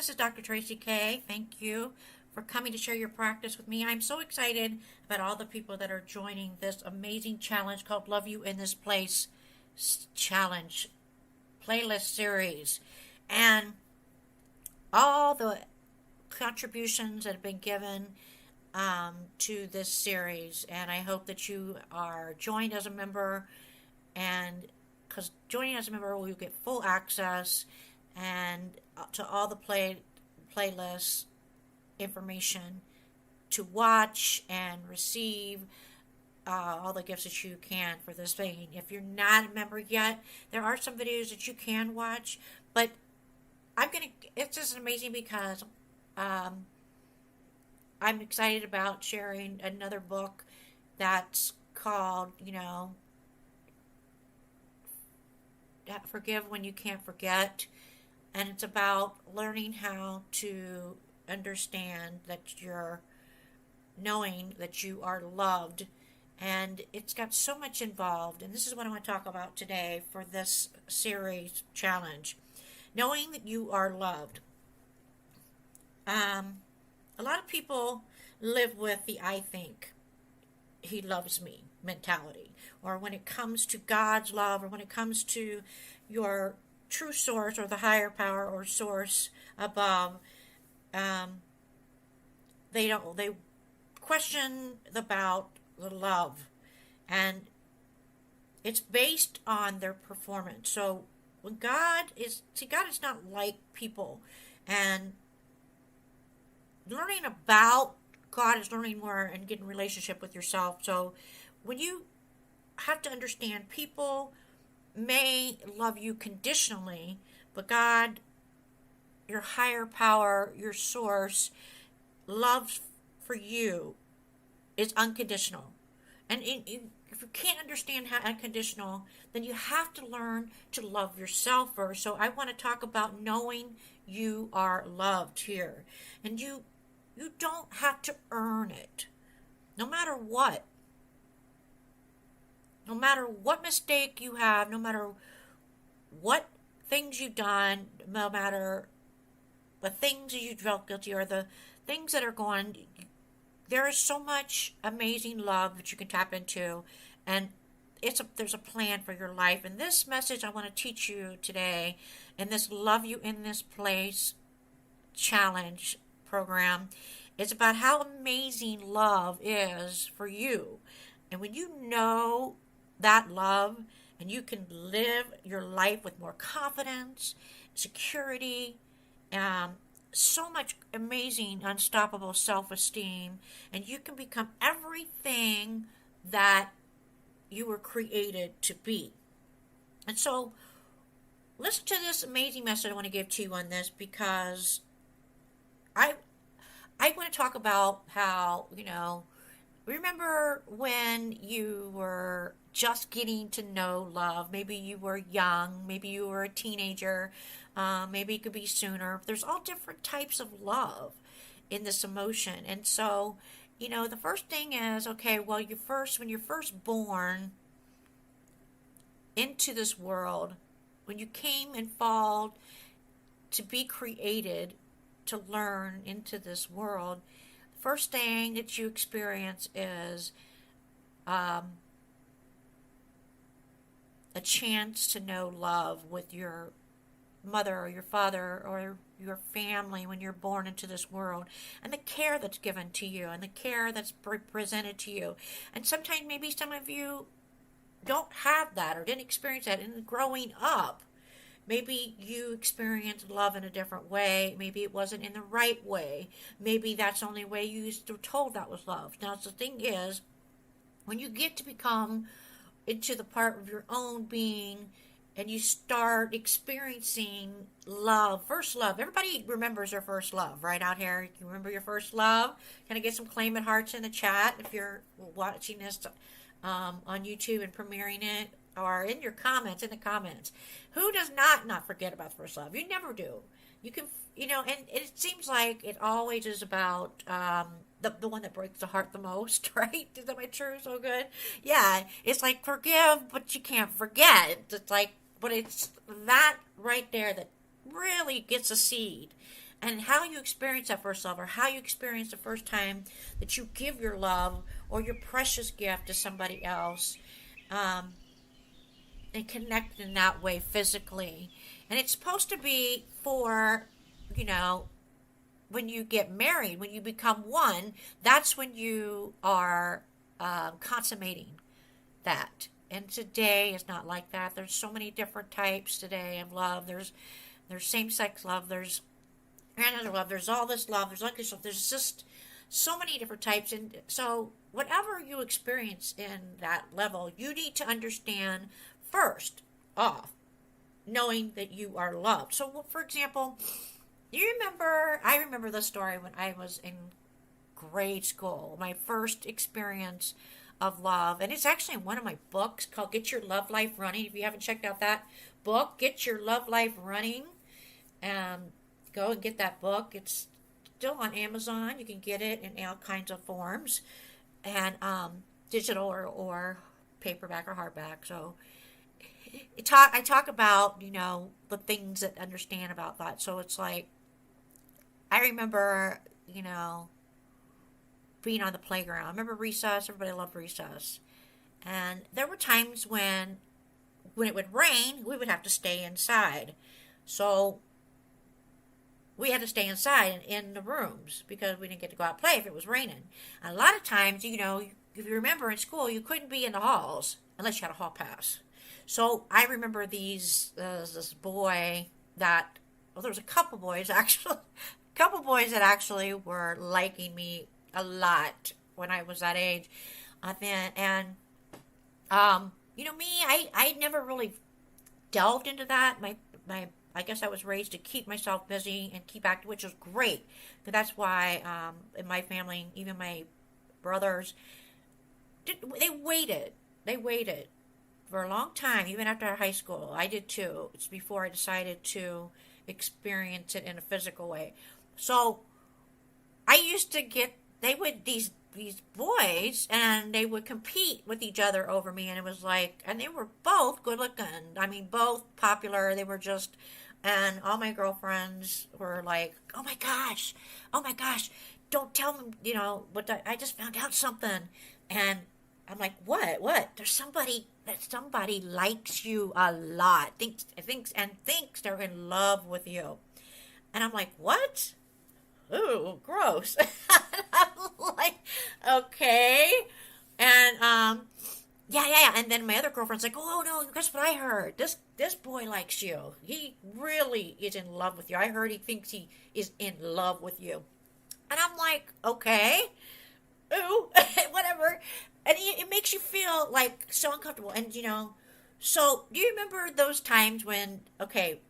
This is Dr. Traci K. Thank you for coming to share your practice with me. I'm so excited about all the people that are joining this amazing challenge called Love You in This Place Challenge playlist series. And all the contributions that have been given to this series. And I hope that you are joined as a member, and because joining as a member, will get full access and to all the playlist information to watch and receive all the gifts that you can for this thing. If you're not a member yet, there are some videos that you can watch, but it's just amazing because I'm excited about sharing another book that's called, Forgive When You Can't Forget. And it's about learning how to understand that knowing that you are loved. And it's got so much involved. And this is what I want to talk about today for this series challenge. Knowing that you are loved. A lot of people live with the I think he loves me mentality. Or when it comes to God's love, or when it comes to your true source or the higher power or source above, they question about the love, and it's based on their performance. So when God is not like people, and learning about God is learning more and getting a relationship with yourself. So when you have to understand, people may love you conditionally, but God, your higher power, your source, love for you is unconditional. And if you can't understand how unconditional, then you have to learn to love yourself first. So I want to talk about knowing you are loved here. And you don't have to earn it. No matter what. No matter what mistake you have, no matter what things you've done, no matter the things you felt guilty or the things that are going, there is so much amazing love that you can tap into, and there's a plan for your life. And this message I want to teach you today in this Love You in This Place challenge program is about how amazing love is for you. And when you know that love, and you can live your life with more confidence, security, so much amazing, unstoppable self-esteem, and you can become everything that you were created to be. And so listen to this amazing message I want to give to you on this, because I want to talk about how, remember when you were just getting to know love? Maybe you were young, maybe you were a teenager, maybe it could be sooner. There's all different types of love in this emotion. And so, the first thing is, okay, well, when you're first born into this world, when you came and fall to be created to learn into this world, the first thing that you experience is a chance to know love with your mother or your father or your family when you're born into this world, and the care that's given to you and the care that's presented to you. And sometimes maybe some of you don't have that or didn't experience that in growing up. Maybe you experienced love in a different way. Maybe it wasn't in the right way. Maybe that's the only way you were told that was love. Now, the thing is, when you get to become into the part of your own being and you start experiencing love, first love. Everybody remembers their first love, right out here. You remember your first love? Can I get some claim it hearts in the chat if you're watching this on YouTube and premiering it? Or in your comments, who does not forget about the first love? You never do. You can, and it seems like it always is about the one that breaks the heart the most, right? Is that my true so good? Yeah, it's like forgive, but you can't forget. It's like, but it's that right there that really gets a seed. and how you experience that first love, or how you experience the first time that you give your love or your precious gift to somebody else, um, and connect in that way physically. And it's supposed to be for, you know, when you get married, when you become one, that's when you are consummating that. And today is not like that. There's so many different types today of love. There's same sex love. There's transgender love. There's all this love. There's unconditional. There's just so many different types. And so whatever you experience in that level, you need to understand first off, knowing that you are loved. So, for example, I remember the story when I was in grade school, my first experience of love. And it's actually in one of my books called Get Your Love Life Running. If you haven't checked out that book, Get Your Love Life Running, go and get that book. It's still on Amazon. You can get it in all kinds of forms, and digital or paperback or hardback. So I talk about, the things that understand about that. So it's like, I remember, being on the playground. I remember recess. Everybody loved recess. And there were times when it would rain, we would have to stay inside. So we had to stay inside in the rooms because we didn't get to go out and play if it was raining. And a lot of times, if you remember in school, you couldn't be in the halls unless you had a hall pass. So I remember this boy that, there was a couple boys actually, that actually were liking me a lot when I was that age. Me, I never really delved into that. I guess I was raised to keep myself busy and keep active, which was great. But that's why in my family, even my brothers, they waited. They waited for a long time, even after high school. I did too. It's before I decided to experience it in a physical way. So I used to these boys, and they would compete with each other over me, and it was like, and they were both good looking. I mean, both popular. They were just, and all my girlfriends were like, oh my gosh, don't tell them, I just found out something. And I'm like, what? There's somebody likes you a lot, thinks they're in love with you. And I'm like, what? Ooh, gross. I'm like, okay. And yeah. And then my other girlfriend's like, oh no, guess what I heard? This boy likes you. He really is in love with you. I heard he thinks he is in love with you. And I'm like, okay, ooh, whatever. And it makes you feel like so uncomfortable. And so do you remember those times when, okay,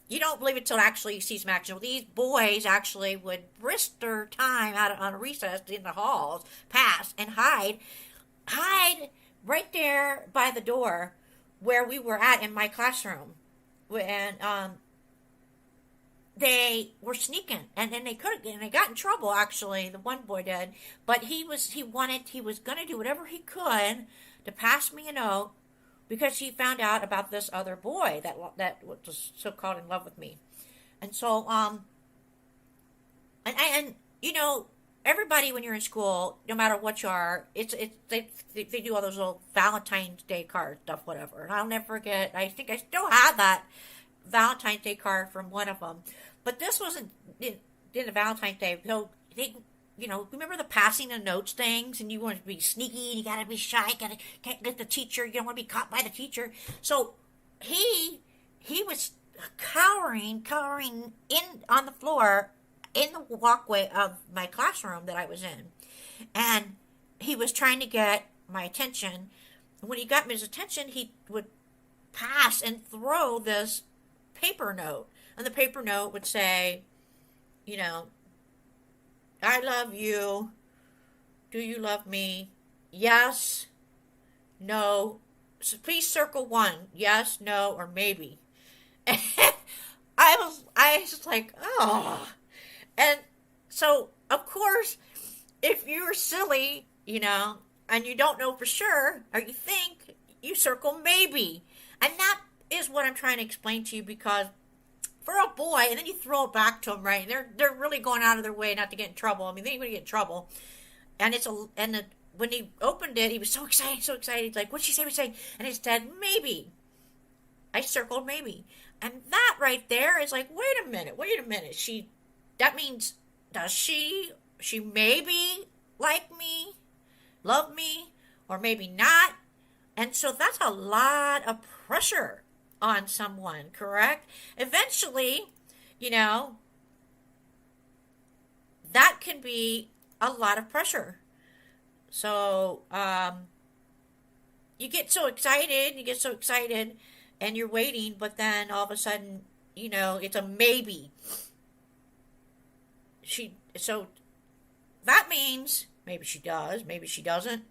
you don't believe it till actually you see some action. Well, these boys actually would risk their time out on a recess in the halls, pass, and hide right there by the door where we were at in my classroom. And they were sneaking, and then they got in trouble. Actually, the one boy did, but he was going to do whatever he could to pass me a note, because he found out about this other boy that was so-called in love with me. And so, everybody when you're in school, no matter what you are, they do all those little Valentine's Day card stuff, whatever. And I'll never forget, I think I still have that Valentine's Day card from one of them. But this wasn't in the Valentine's Day. So they, remember the passing of notes things, and you want to be sneaky, and you got to be shy, can't get the teacher, you don't want to be caught by the teacher. So he was cowering in on the floor in the walkway of my classroom that I was in, and he was trying to get my attention. And when he got his attention, he would pass and throw this paper note, and the paper note would say, I love you. Do you love me? Yes. No. So please circle 1. Yes, no, or maybe. And I was like, oh. And so, of course, if you're silly, and you don't know for sure, or you think, you circle maybe. And that is what I'm trying to explain to you, because for a boy, and then you throw it back to them, right? They're really going out of their way not to get in trouble. I mean, they ain't gonna get in trouble. And when he opened it, he was so excited, so excited. He's like, "What'd she say? What'd she say?" And it said, "Maybe." I circled maybe, and that right there is like, wait a minute, wait a minute. That means, does she maybe like me, love me, or maybe not? And so that's a lot of pressure on someone, correct? Eventually, you know, that can be a lot of pressure. So, you get so excited, and you're waiting, but then all of a sudden, it's a maybe. So that means maybe she does, maybe she doesn't.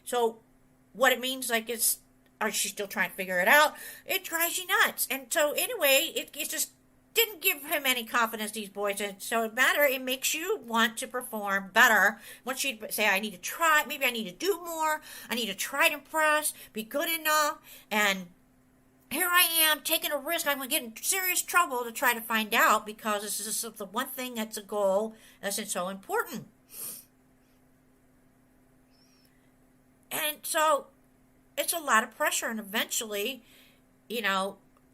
So what it means, like, are she still trying to figure it out? It drives you nuts. And so anyway, it just didn't give him any confidence, these boys. And so it makes you want to perform better. Once you say, I need to try, maybe I need to do more, I need to try to impress, be good enough, and here I am taking a risk. I'm going to get in serious trouble to try to find out, because this is the one thing that's a goal that's so important. And so it's a lot of pressure, and eventually,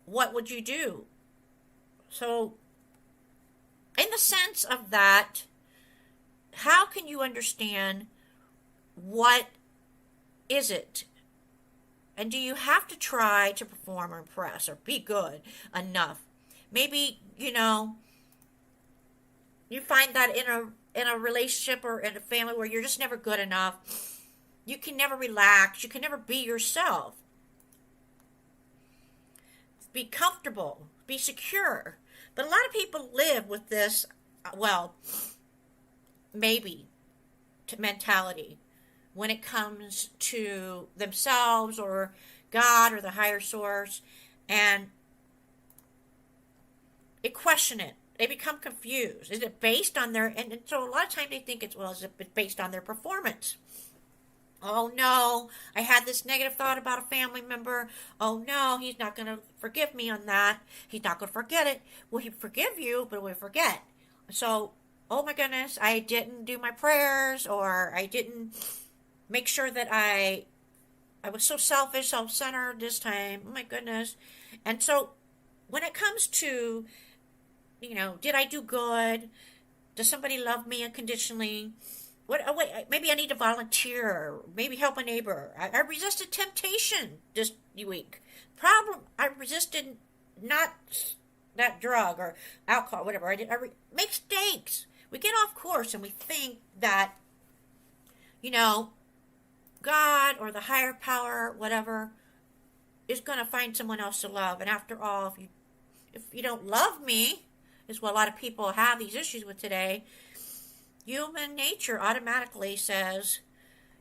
what would you do? So, in the sense of that, how can you understand what is it? And do you have to try to perform or impress or be good enough? Maybe, you find that in a relationship or in a family where you're just never good enough. You can never relax. You can never be yourself. Be comfortable. Be secure. But a lot of people live with this, maybe mentality when it comes to themselves or God or the higher source, and they question it. They become confused. Is it based on and so a lot of times they think is it based on their performance? Oh no, I had this negative thought about a family member. Oh no, he's not going to forgive me on that. He's not going to forget it. Will he forgive you, but will he forget? So, oh my goodness, I didn't do my prayers, or I didn't make sure that I was so selfish, self-centered this time. Oh my goodness. And so when it comes to, did I do good? Does somebody love me unconditionally? Maybe I need to volunteer, maybe help a neighbor. I resisted temptation this week. I resisted not that drug or alcohol, whatever. Mistakes. We get off course and we think that, God or the higher power, whatever, is going to find someone else to love. And after all, if you don't love me, is what a lot of people have these issues with today. Human nature automatically says,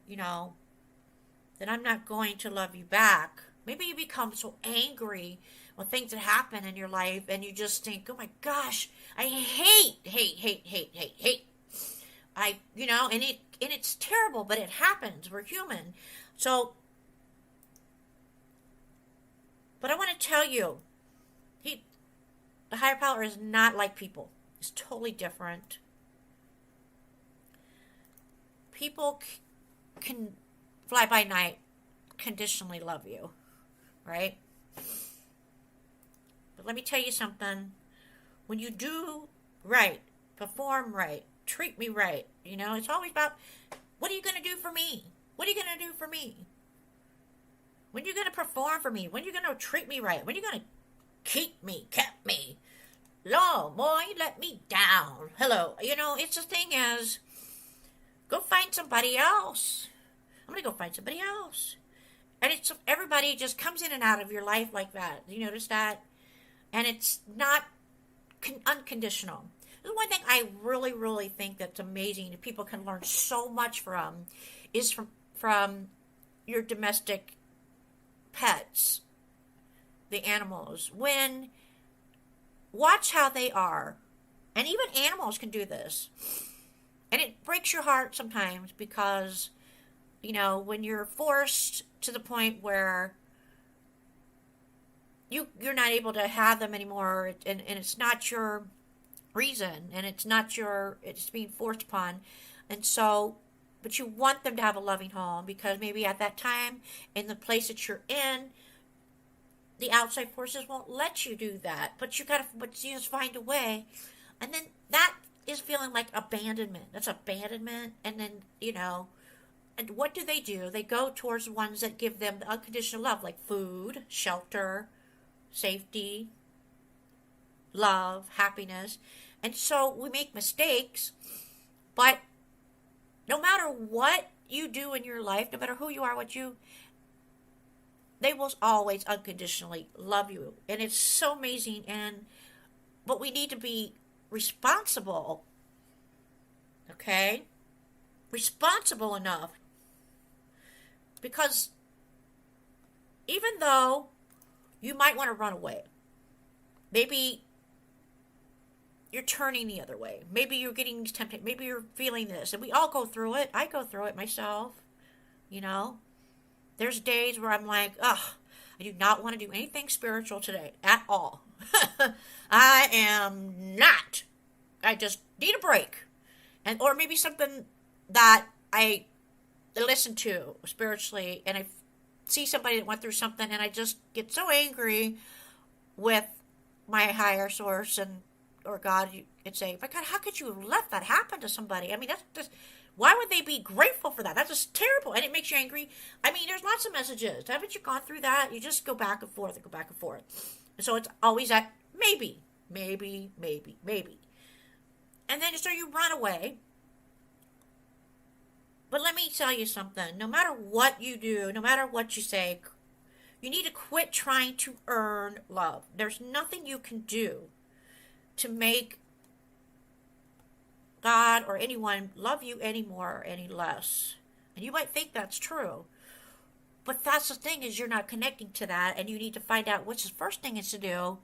that I'm not going to love you back. Maybe you become so angry when things that happen in your life, and you just think, oh my gosh, I hate. And it's terrible, but it happens. We're human. So, but I want to tell you, the higher power is not like people. It's totally different. People can fly by night, conditionally love you, right? But let me tell you something. When you do right, perform right, treat me right, it's always about, what are you going to do for me? What are you going to do for me? When are you going to perform for me? When are you going to treat me right? When are you going to keep me? Lord, boy, you let me down. Hello. It's the thing is, go find somebody else. I'm going to go find somebody else. And everybody just comes in and out of your life like that. You notice that? And it's not unconditional. This is one thing I really, really think that's amazing that people can learn so much from, is from your domestic pets, the animals. Watch how they are. And even animals can do this. And it breaks your heart sometimes because, when you're forced to the point where, you're not able to have them anymore, and it's not your reason, and it's being forced upon. And so, but you want them to have a loving home, because maybe at that time in the place that you're in, the outside forces won't let you do that. But you just find a way. And then that is feeling like abandonment. That's abandonment. And then, and what do? They go towards the ones that give them the unconditional love, like food, shelter, safety, love, happiness. And so we make mistakes, but no matter what you do in your life, no matter who you are, they will always unconditionally love you. And it's so amazing. But we need to be responsible, okay? Responsible enough. Because even though you might want to run away, maybe you're turning the other way. Maybe you're getting tempted. Maybe you're feeling this. And we all go through it. I go through it myself. There's days where I'm like, ugh, I do not want to do anything spiritual today at all. I am not. I just need a break. Or maybe something that I listen to spiritually, and I see somebody that went through something, and I just get so angry with my higher source or God, you could say, but God, how could you have let that happen to somebody? I mean, that's just, why would they be grateful for that? That's just terrible, and it makes you angry. I mean, there's lots of messages. Haven't you gone through that? You just go back and forth and go back and forth. And so it's always that maybe. And then so you run away. But let me tell you something. No matter what you do, no matter what you say, you need to quit trying to earn love. There's nothing you can do to make God or anyone love you any more or any less. And you might think that's true. But that's the thing, is you're not connecting to that, and you need to find out what's the first thing is to do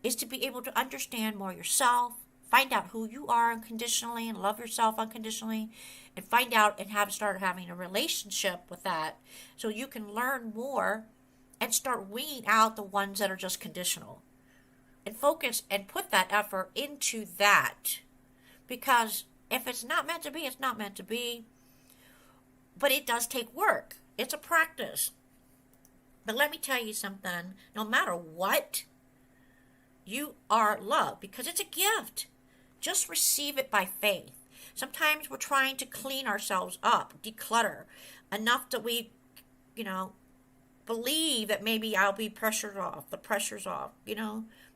is to be able to understand more yourself, find out who you are unconditionally and love yourself unconditionally, and find out and start having a relationship with that so you can learn more and start weeding out the ones that are just conditional. And focus and put that effort into that. Because if it's not meant to be, it's not meant to be. But it does take work. It's a practice. But let me tell you something. No matter what, you are loved because it's a gift. Just receive it by faith. Sometimes we're trying to clean ourselves up, declutter, enough that we, believe that maybe I'll be pressured off. The pressure's off,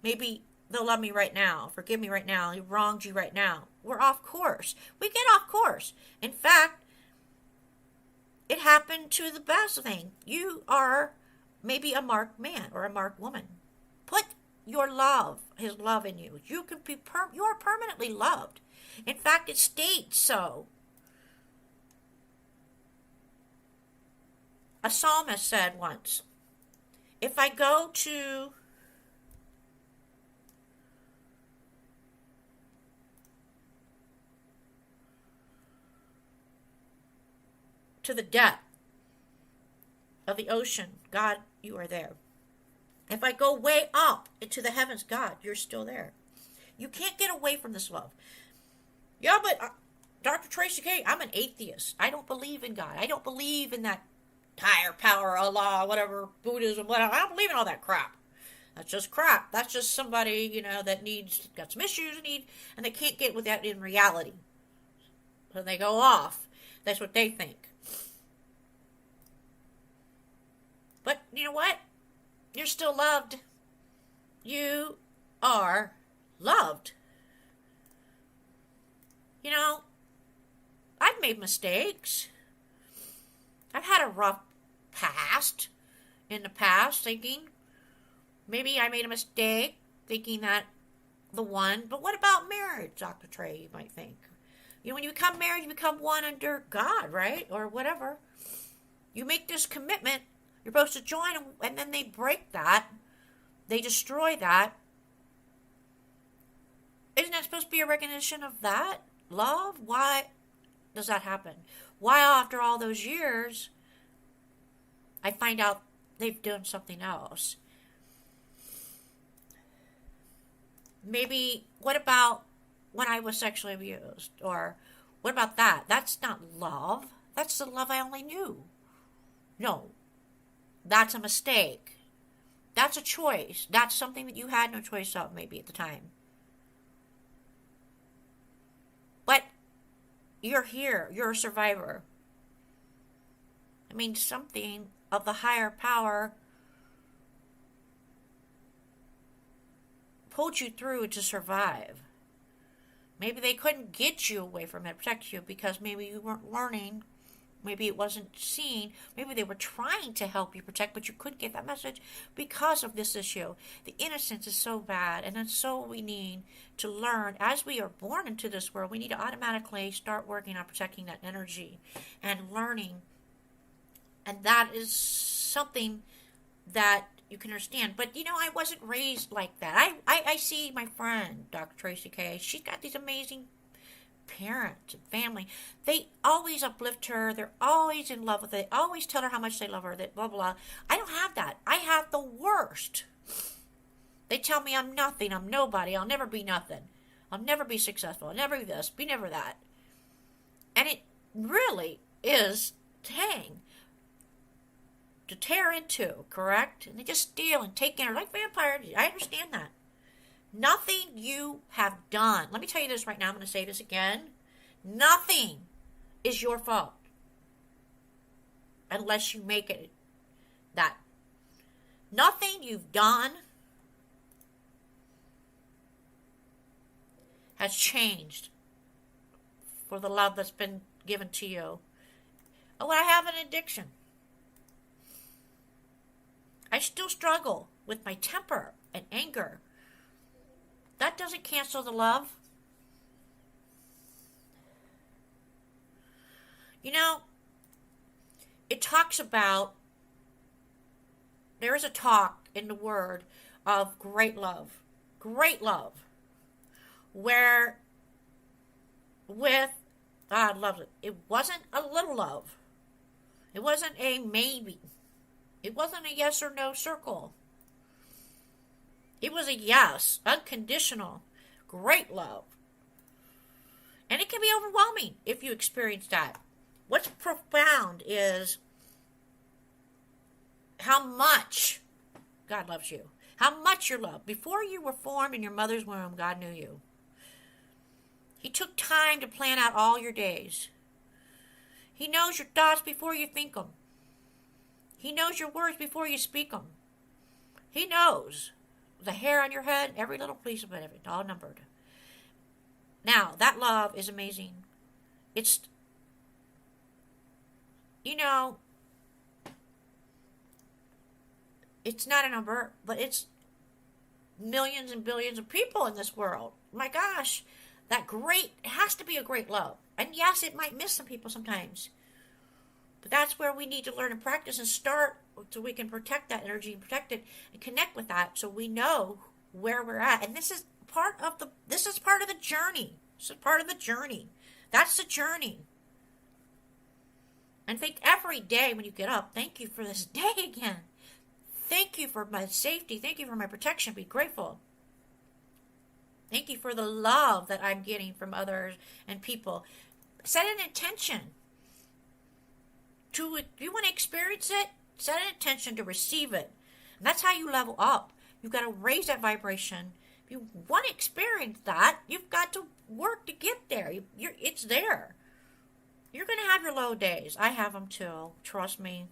Maybe they'll love me right now, forgive me right now, he wronged you right now. We're off course. We get off course. In fact, it happened to the best thing. You are maybe a marked man or a marked woman. Put your love, his love in you. You are permanently loved. In fact, it states so. A psalmist said once, if I go to the depth of the ocean, God, you are there. If I go way up into the heavens, God, you're still there. You can't get away from this love. Yeah, but Dr. Traci K, I'm an atheist. I don't believe in God. I don't believe in that higher power, Allah, whatever, Buddhism, whatever. I don't believe in all that crap. That's just crap. That's just somebody, that got some issues and they can't get with that in reality. So they go off. That's what they think. But you know what? You're still loved. You are loved. I've made mistakes. I've had a rough past in the past, thinking maybe I made a mistake, thinking that the one. But what about marriage, Dr. Trey, you might think? When you become married, you become one under God, right? Or whatever. You make this commitment. You're supposed to join, and then they break that. They destroy that. Isn't that supposed to be a recognition of that? Love? Why does that happen? Why, after all those years, I find out they've done something else? Maybe, what about when I was sexually abused? Or what about that? That's not love. That's the love I only knew. No, that's a mistake. That's a choice. That's something that you had no choice of, maybe at the time. But you're here. You're a survivor. I mean, something of the higher power pulled you through to survive. Maybe they couldn't get you away from it, protect you, because maybe you weren't learning. Maybe it wasn't seen. Maybe they were trying to help you protect, but you couldn't get that message because of this issue. The innocence is so bad, and that's so we need to learn. As we are born into this world, we need to automatically start working on protecting that energy and learning. And that is something that you can understand. But, I wasn't raised like that. I see my friend, Dr. Traci K. She's got these amazing parents and family. They always uplift her. They're always in love with it. They always tell her how much they love her. That blah, blah. I don't have that. I have the worst. They tell me I'm nothing. I'm nobody. I'll never be nothing. I'll never be successful. I'll never be this. Be never that. And it really is dang to tear into, correct? And they just steal and take in her like vampires. I understand that. Nothing you have done. Let me tell you this right now. I'm going to say this again. Nothing is your fault. Unless you make it that. Nothing you've done has changed for the love that's been given to you. Oh, I have an addiction. I still struggle with my temper and anger. That doesn't cancel the love. It talks about, there is a talk in the Word of great love, where with God loves it. It wasn't a little love. It wasn't a maybe. It wasn't a yes or no circle. It was a yes, unconditional, great love. And it can be overwhelming if you experience that. What's profound is how much God loves you. How much you're loved. Before you were formed in your mother's womb, God knew you. He took time to plan out all your days. He knows your thoughts before you think them. He knows your words before you speak them. He knows the hair on your head, every little piece of it, all numbered. Now, that love is amazing. It's, it's not a number, but it's millions and billions of people in this world. My gosh, it has to be a great love. And yes, it might miss some people sometimes. But that's where we need to learn and practice and start so we can protect that energy and protect it and connect with that so we know where we're at. And this is part of the journey. This is part of the journey. That's the journey. And think every day when you get up, thank you for this day again. Thank you for my safety. Thank you for my protection. Be grateful. Thank you for the love that I'm getting from others and people. Set an intention. If you want to experience it, set an intention to receive it. And that's how you level up. You've got to raise that vibration. If you want to experience that, you've got to work to get there. It's there. You're going to have your low days. I have them too. Trust me.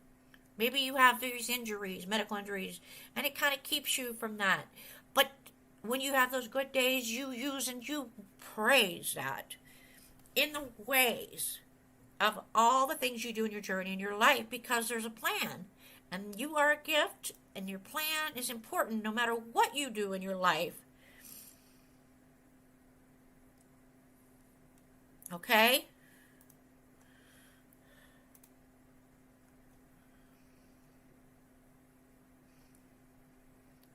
Maybe you have these injuries, medical injuries, and it kind of keeps you from that. But when you have those good days, you use and you praise that in the ways of all the things you do in your journey in your life, because there's a plan and you are a gift and your plan is important no matter what you do in your life. Okay?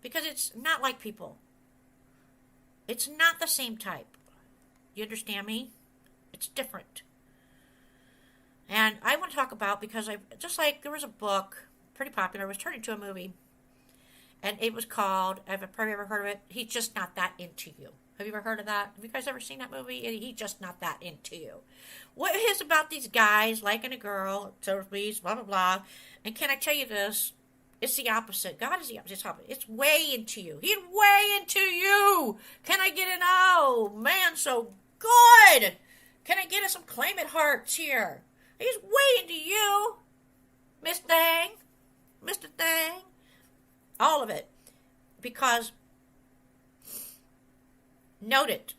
Because it's not like people. It's not the same type. You understand me? It's different. And I want to talk about, because there was a book, pretty popular, it was turned into a movie. And it was called, have you probably ever heard of it? He's Just Not That Into You. Have you ever heard of that? Have you guys ever seen that movie? He's Just Not That Into You. What is about these guys liking a girl, so please, blah, blah, blah. And can I tell you this? It's the opposite. God is the opposite. It's way into you. He's way into you. Can I get an oh, man, so good. Can I get us some claim it hearts here? He's way into you. Miss Thing. Mr. Thing. All of it. Because, note it.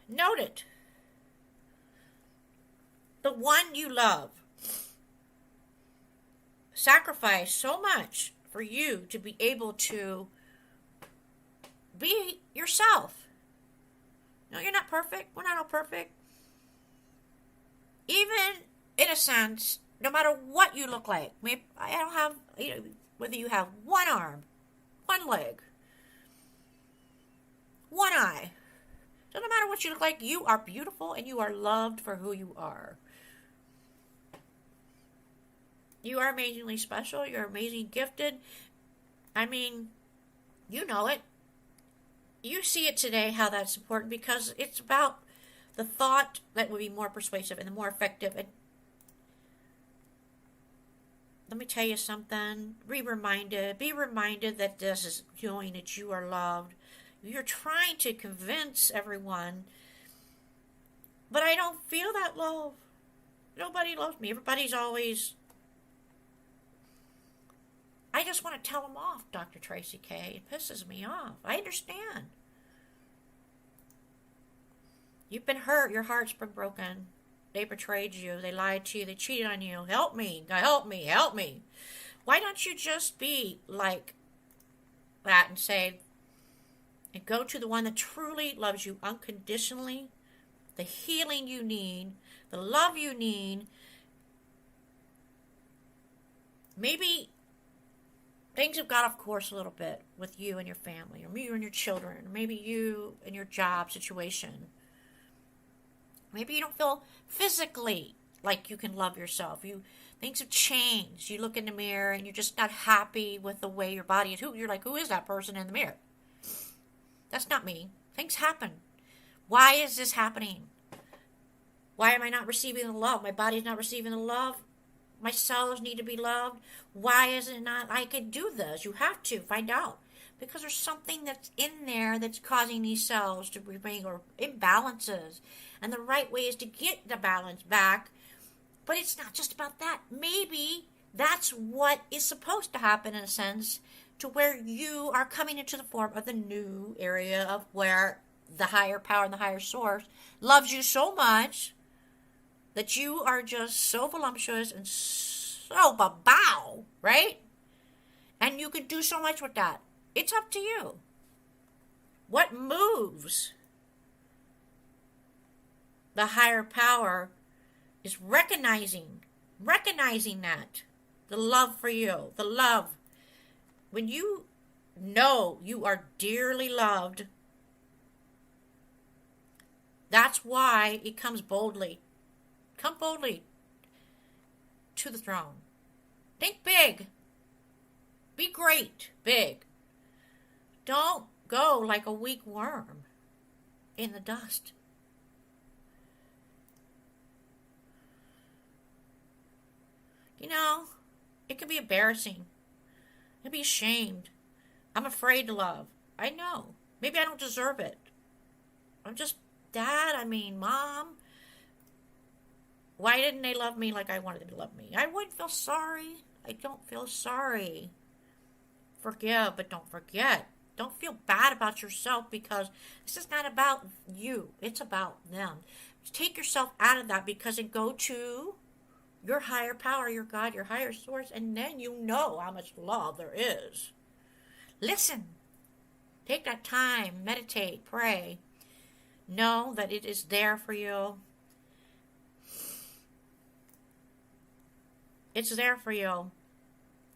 Note it. The one you love sacrificed so much for you to be able to be yourself. No, you're not perfect. We're not all perfect. Even in a sense, no matter what you look like. Maybe I don't have, whether you have one arm, one leg, one eye. Doesn't matter what you look like. You are beautiful and you are loved for who you are. You are amazingly special. You're amazingly gifted. I mean, you know it. You see it today, how that's important, because it's about the thought that will be more persuasive and the more effective. And let me tell you something. Be reminded that this is showing that you are loved. You're trying to convince everyone, but I don't feel that love. Nobody loves me. Everybody's always... I just want to tell them off, Dr. Traci K. It pisses me off. I understand. You've been hurt. Your heart's been broken. They betrayed you. They lied to you. They cheated on you. Help me. Help me. Help me. Why don't you just be like that and say, and go to the one that truly loves you unconditionally, the healing you need, the love you need. Maybe things have got off course a little bit with you and your family, or you and your children, or maybe you and your job situation. Maybe you don't feel physically like you can love yourself. Things have changed. You look in the mirror and you're just not happy with the way your body is. You're like, who is that person in the mirror? That's not me. Things happen. Why is this happening? Why am I not receiving the love? My body's not receiving the love. My cells need to be loved. Why is it not? I can do this. You have to find out. Because there's something that's in there that's causing these cells to remain, or imbalances. And the right way is to get the balance back. But it's not just about that. Maybe that's what is supposed to happen, in a sense, to where you are coming into the form of the new area of where the higher power and the higher source loves you so much that you are just so voluptuous and so bow, right? And you can do so much with that. It's up to you. What moves the higher power is recognizing that. The love for you. The love. When you know you are dearly loved, that's why it comes boldly. Come boldly to the throne. Think big. Be great, big. Don't go like a weak worm in the dust. It can be embarrassing. I'd be ashamed. I'm afraid to love. I know. Maybe I don't deserve it. I'm just, Mom. Why didn't they love me like I wanted them to love me? I wouldn't feel sorry. I don't feel sorry. Forgive, but don't forget. Don't feel bad about yourself, because this is not about you. It's about them. Take yourself out of that, because and go to your higher power, your God, your higher source, and then you know how much love there is. Listen. Take that time. Meditate. Pray. Know that it is there for you. It's there for you.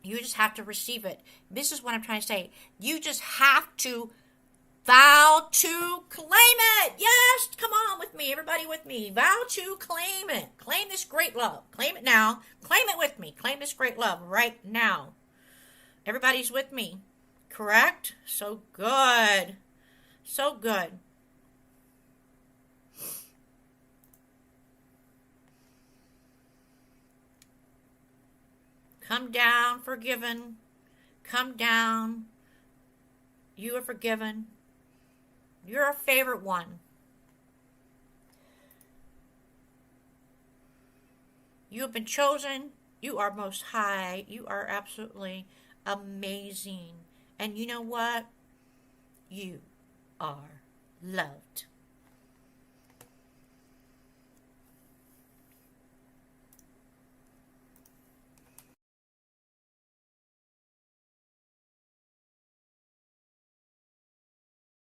You just have to receive it. This is what I'm trying to say. You just have to vow to claim it. Yes, come on with me. Everybody with me. Vow to claim it. Claim this great love. Claim it now. Claim it with me. Claim this great love right now. Everybody's with me. Correct? So good. So good. Come down, forgiven. Come down. You are forgiven. You're a favorite one. You have been chosen. You are most high. You are absolutely amazing. And you know what? You are loved.